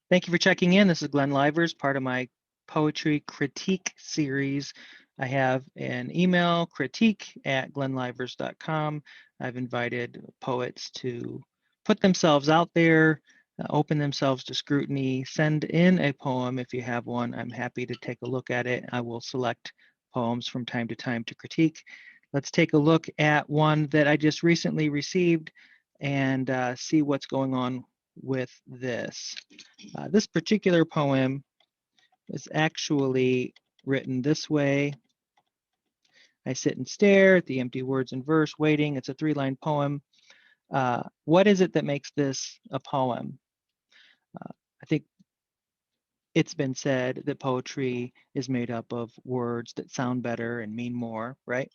Thank you for checking in. This is Glenn Lyvers, part of my poetry critique series. I have an email, critique@glennlivers.com. I've invited poets to put themselves out there, open themselves to scrutiny, send in a poem if you have one. I'm happy to take a look at it. I will select poems from time to time to critique. Let's take a look at one that I just recently received and see what's going on with this. This particular poem is actually written this way. I sit and stare at the empty words in verse, waiting. It's a 3-line poem. What is it that makes this a poem? I think it's been said that poetry is made up of words that sound better and mean more, right?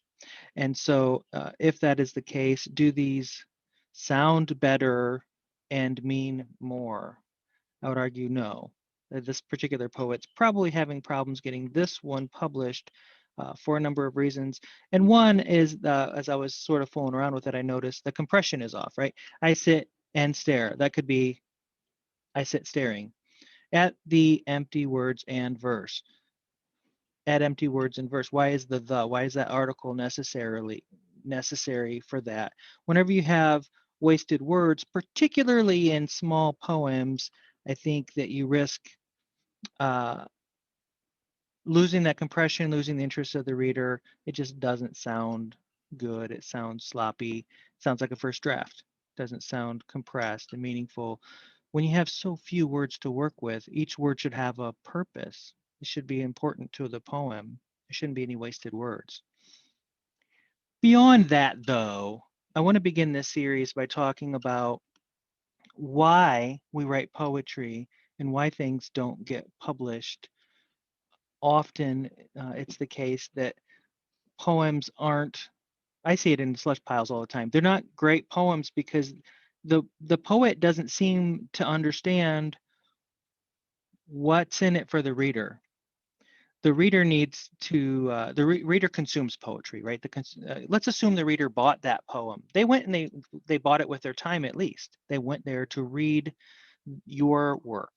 And so if that is the case, do these sound better and mean more? I would argue no. This particular poet's probably having problems getting this one published for a number of reasons. And one is, as I was sort of fooling around with it, I noticed the compression is off, right? I sit and stare. That could be I sit staring at the empty words and verse. At empty words and verse. Why is the? Why is that article necessary for that? Whenever you have wasted words, particularly in small poems, I think that you risk uh, losing that compression, losing the interest of the reader. It just doesn't sound good. It sounds sloppy. It sounds like a first draft. It doesn't sound compressed and meaningful. When you have so few words to work with, each word should have a purpose. It should be important to the poem. There shouldn't be any wasted words. Beyond that, though, I want to begin this series by talking about why we write poetry and why things don't get published. Often it's the case that poems aren't, I see it in slush piles all the time. They're not great poems because the poet doesn't seem to understand what's in it for the reader. The reader needs to reader consumes poetry, right? Let's assume the reader bought that poem. They went and they bought it with their time. At least they went there to read your work.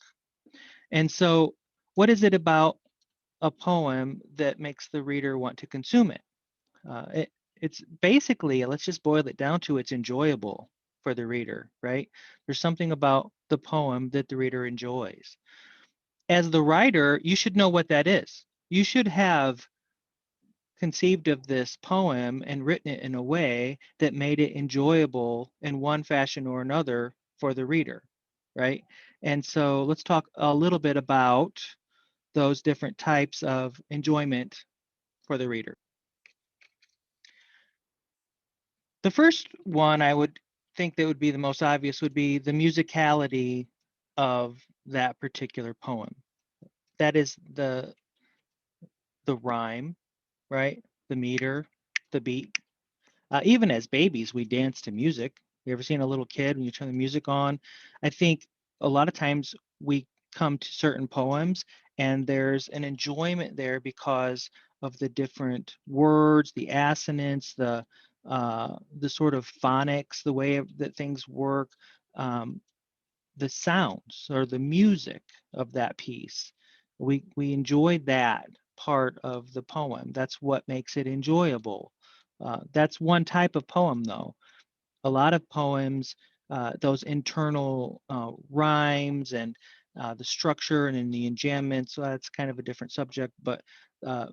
And so what is it about a poem that makes the reader want to consume it? It's basically, let's just boil it down to, it's enjoyable for the reader, right? There's something about the poem that the reader enjoys. As the writer, you should know what that is. You should have conceived of this poem and written it in a way that made it enjoyable in one fashion or another for the reader, right? And so let's talk a little bit about those different types of enjoyment for the reader. The first one I would think that would be the most obvious would be the musicality of that particular poem. That is the rhyme, right? The meter, the beat. Even as babies, we dance to music. You ever seen a little kid when you turn the music on? I think a lot of times we come to certain poems and there's an enjoyment there because of the different words, the assonance, the sort of phonics, the way that things work, um, the sounds or the music of that piece. We enjoy that part of the poem. That's what makes it enjoyable. That's one type of poem, though. A lot of poems, those internal rhymes and the structure and in the enjambment, so that's kind of a different subject, but uh,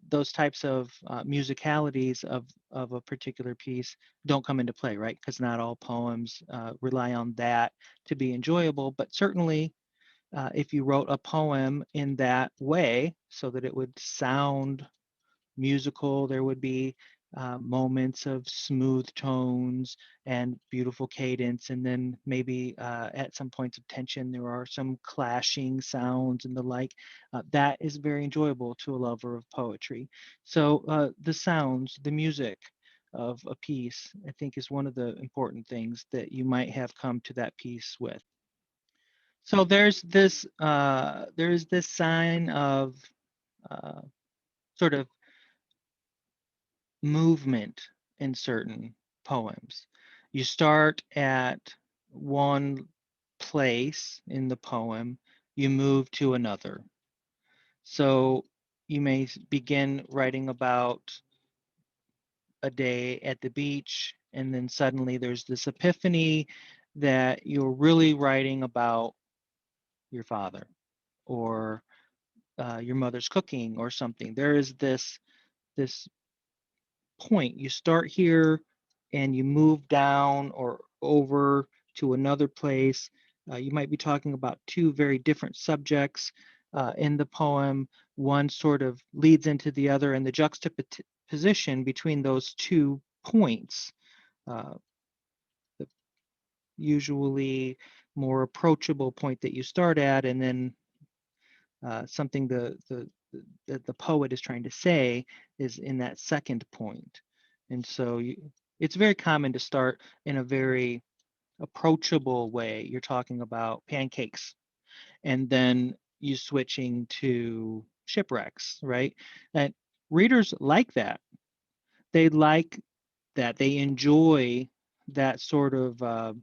those types of musicalities of a particular piece don't come into play, right? Because not all poems rely on that to be enjoyable, but certainly if you wrote a poem in that way so that it would sound musical, there would be moments of smooth tones and beautiful cadence, and then maybe at some points of tension there are some clashing sounds and the like. That is very enjoyable to a lover of poetry. So the sounds, the music of a piece, I think, is one of the important things that you might have come to that piece with. So there's this sign of uh, sort of movement in certain poems. You start at one place in the poem you move to another. So you may begin writing about a day at the beach, and then suddenly there's this epiphany that you're really writing about your father or your mother's cooking or something. There is this point. You start here and you move down or over to another place. You might be talking about two very different subjects in the poem. One sort of leads into the other, and the juxtaposition between those 2 points, uh, the usually more approachable point that you start at, and then something the poet is trying to say is in that second point. And so it's very common to start in a very approachable way. You're talking about pancakes, and then you switching to shipwrecks, right? And readers like that. They like that. They enjoy that sort of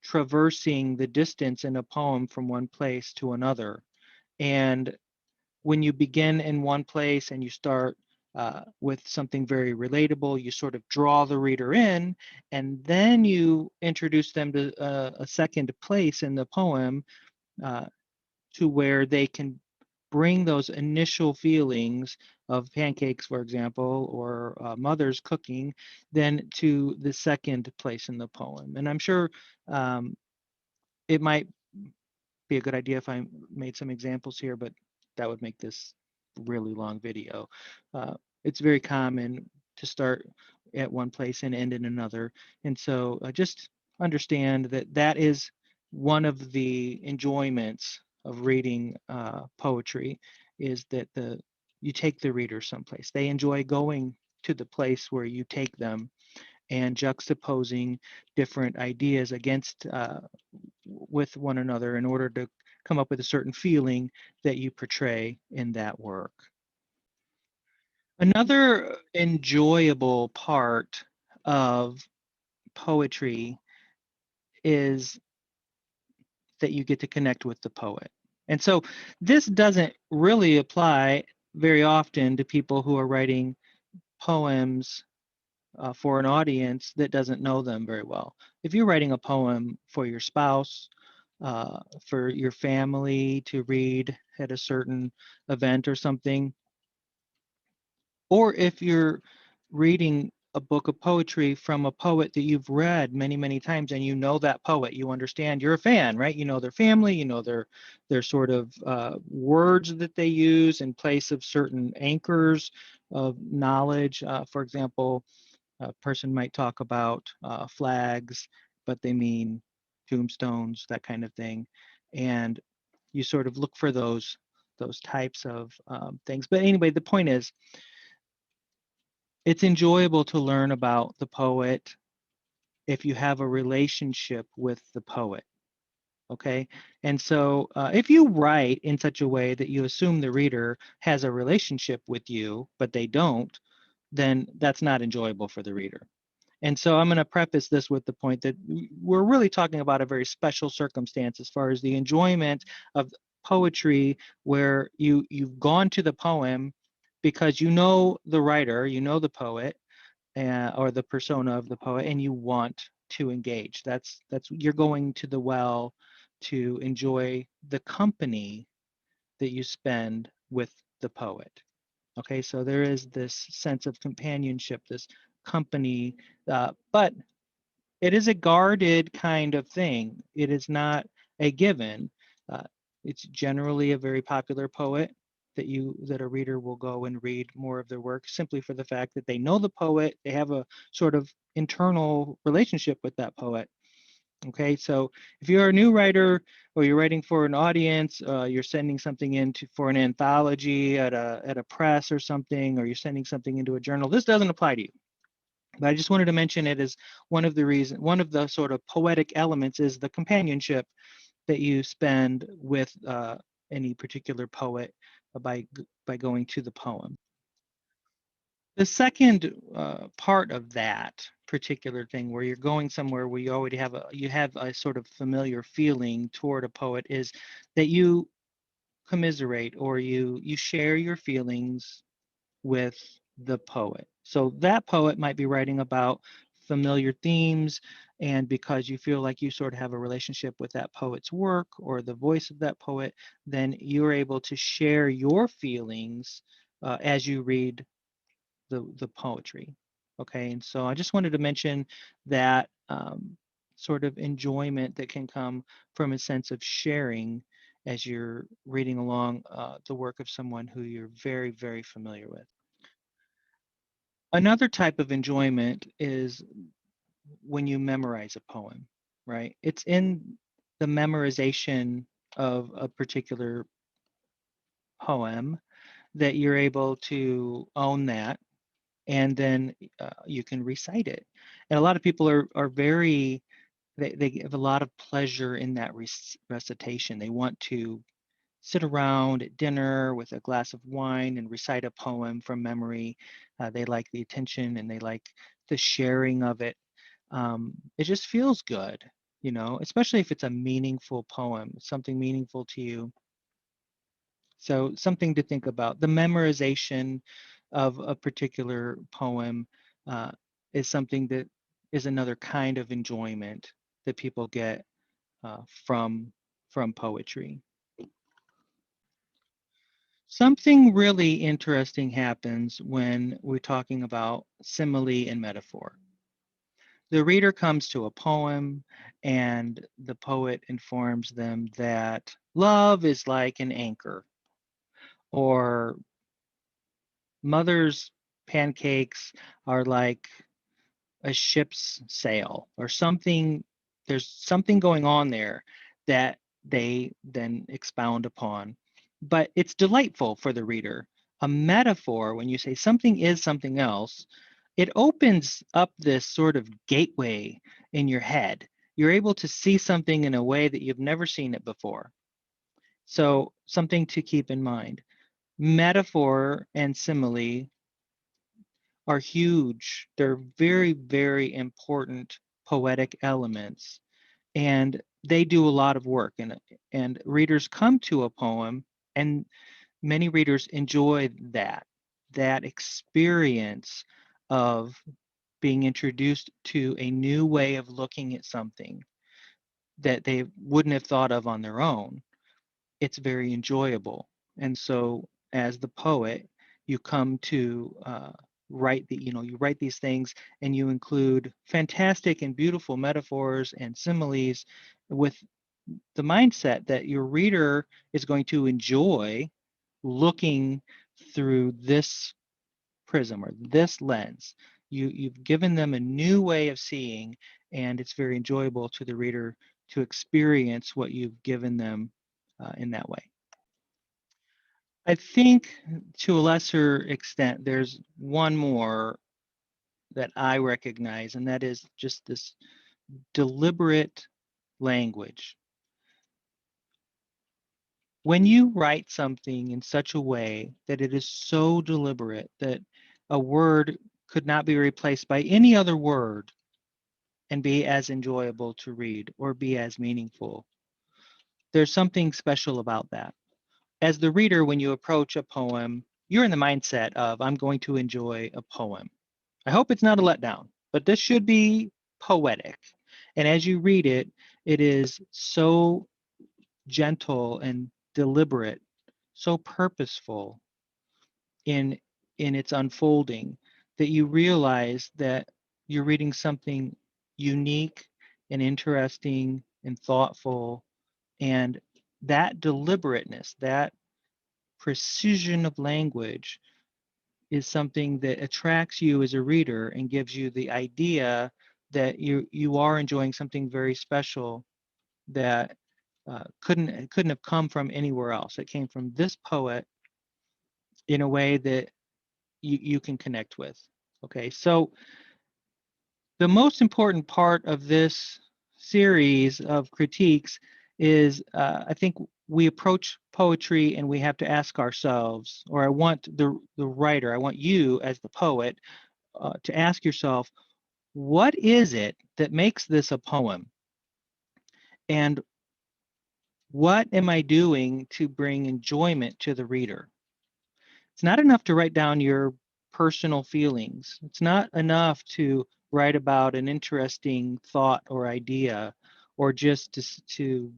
traversing the distance in a poem from one place to another. And when you begin in one place and you start with something very relatable, you sort of draw the reader in, and then you introduce them to a second place in the poem uh, to where they can bring those initial feelings of pancakes, for example, or mother's cooking, then to the second place in the poem. And I'm sure um, it might be a good idea if I made some examples here, but that would make this really long video. Uh, it's very common to start at one place and end in another. And so just understand that that is one of the enjoyments of reading poetry is that you take the reader someplace. They enjoy going to the place where you take them and juxtaposing different ideas against with one another in order to come up with a certain feeling that you portray in that work. Another enjoyable part of poetry is that you get to connect with the poet. And so this doesn't really apply very often to people who are writing poems for an audience that doesn't know them very well. If you're writing a poem for your spouse, for your family to read at a certain event or something, or if you're reading a book of poetry from a poet that you've read many, many times and you know that poet, you understand, you're a fan, right? You know their family, you know their sort of words that they use in place of certain anchors of knowledge. For example, a person might talk about flags, but they mean tombstones, that kind of thing. And you sort of look for those types of things. But anyway, the point is, it's enjoyable to learn about the poet if you have a relationship with the poet. Okay. And so if you write in such a way that you assume the reader has a relationship with you, but they don't, then that's not enjoyable for the reader. And so I'm going to preface this with the point that we're really talking about a very special circumstance as far as the enjoyment of poetry, where you've gone to the poem because you know the writer, you know the poet, or the persona of the poet, and you want to engage. That's you're going to the well to enjoy the company that you spend with the poet. Okay, so there is this sense of companionship, this company, but it is a guarded kind of thing. It is not a given. Uh, it's generally a very popular poet that a reader will go and read more of their work simply for the fact that they know the poet, they have a sort of internal relationship with that poet. Okay, so if you're a new writer or you're writing for an audience, you're sending something for an anthology at a press or something, or you're sending something into a journal, this doesn't apply to you. But I just wanted to mention it as one of the sort of poetic elements is the companionship that you spend with any particular poet by going to the poem. The second part of that particular thing, where you're going somewhere where you have a sort of familiar feeling toward a poet, is that commiserate or you share your feelings with the poet. So that poet might be writing about familiar themes, and because you feel like you sort of have a relationship with that poet's work or the voice of that poet, then you're able to share your feelings as you read the poetry. Okay, and so I just wanted to mention that sort of enjoyment that can come from a sense of sharing as you're reading along the work of someone who you're very, very familiar with. Another type of enjoyment is when you memorize a poem, right? It's in the memorization of a particular poem that you're able to own that, and then you can recite it. And a lot of people are very they have a lot of pleasure in that recitation. They want to sit around at dinner with a glass of wine and recite a poem from memory. They like the attention and they like the sharing of it. It just feels good, especially if it's a meaningful poem, something meaningful to you. So something to think about. The memorization of a particular poem uh, is something that is another kind of enjoyment that people get from poetry. Something really interesting happens when we're talking about simile and metaphor. The reader comes to a poem, and the poet informs them that love is like an anchor, or mother's pancakes are like a ship's sail, or something. There's something going on there that they then expound upon. But it's delightful for the reader. A metaphor, when you say something is something else, it opens up this sort of gateway in your head. You're able to see something in a way that you've never seen it before. So, something to keep in mind. Metaphor and simile are huge. They're very, very important poetic elements, and they do a lot of work. And readers come to a poem, and many readers enjoy that experience of being introduced to a new way of looking at something that they wouldn't have thought of on their own. It's very enjoyable. And so, as the poet, you come to you write these things, and you include fantastic and beautiful metaphors and similes with the mindset that your reader is going to enjoy looking through this prism or this lens. You've given them a new way of seeing, and it's very enjoyable to the reader to experience what you've given them in that way. I think to a lesser extent, there's one more that I recognize, and that is just this deliberate language. When you write something in such a way that it is so deliberate that a word could not be replaced by any other word and be as enjoyable to read or be as meaningful, there's something special about that. As the reader, when you approach a poem, you're in the mindset of, I'm going to enjoy a poem. I hope it's not a letdown, but this should be poetic. And as you read it, it is so gentle and deliberate, so purposeful in its unfolding that you realize that you're reading something unique and interesting and thoughtful, and that deliberateness, that precision of language is something that attracts you as a reader and gives you the idea that you are enjoying something very special that couldn't have come from anywhere else. It came from this poet in a way that you can connect with. Okay, so the most important part of this series of critiques is I think we approach poetry and we have to ask ourselves, or I want the writer, I want you as the poet to ask yourself, what is it that makes this a poem? And What am I doing to bring enjoyment to the reader? It's not enough to write down your personal feelings. It's not enough to write about an interesting thought or idea, or just to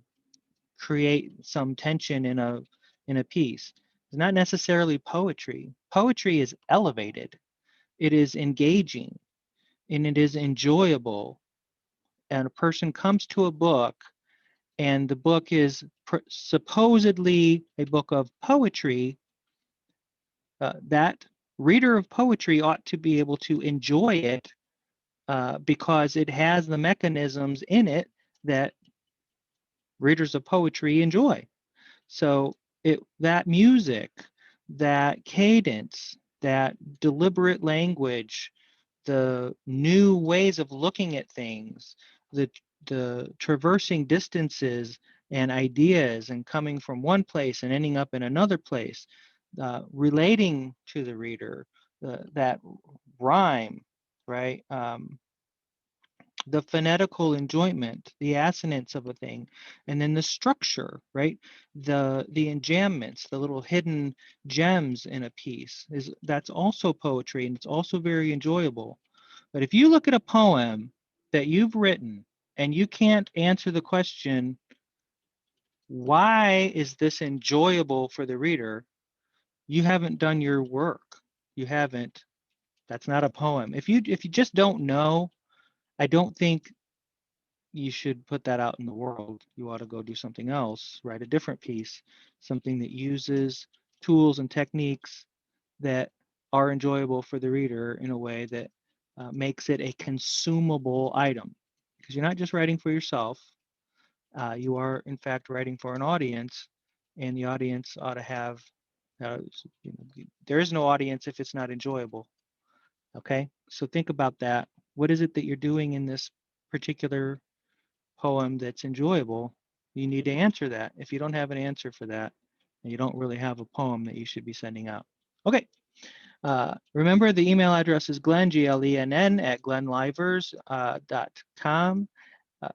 create some tension in a piece. It's not necessarily poetry. Poetry is elevated. It is engaging and it is enjoyable. And a person comes to a book and the book is supposedly a book of poetry, that reader of poetry ought to be able to enjoy it because it has the mechanisms in it that readers of poetry enjoy. So that music, that cadence, that deliberate language, the new ways of looking at things, the traversing distances and ideas and coming from one place and ending up in another place, relating to the reader, that rhyme, right? The phonetical enjoyment, the assonance of a thing, and then the structure, right? The enjambments, the little hidden gems in a piece that's also poetry and it's also very enjoyable. But if you look at a poem that you've written and you can't answer the question, why is this enjoyable for the reader? You haven't done your work. You haven't. That's not a poem. If you just don't know, I don't think you should put that out in the world. You ought to go do something else, write a different piece, something that uses tools and techniques that are enjoyable for the reader in a way that makes it a consumable item. Because you're not just writing for yourself, you are in fact writing for an audience, and the audience ought to have, uh, there is no audience if it's not enjoyable. Okay, so think about that. What is it that you're doing in this particular poem that's enjoyable? You need to answer that. If you don't have an answer for that, then you don't really have a poem that you should be sending out. Okay. Remember, the email address is Glenn, Glenn, at glennlivers.com.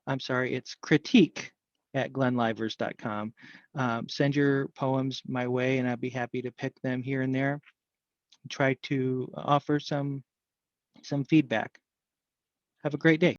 I'm sorry, it's critique at glennlivers.com. Send your poems my way, and I'd be happy to pick them here and there. Try to offer some feedback. Have a great day.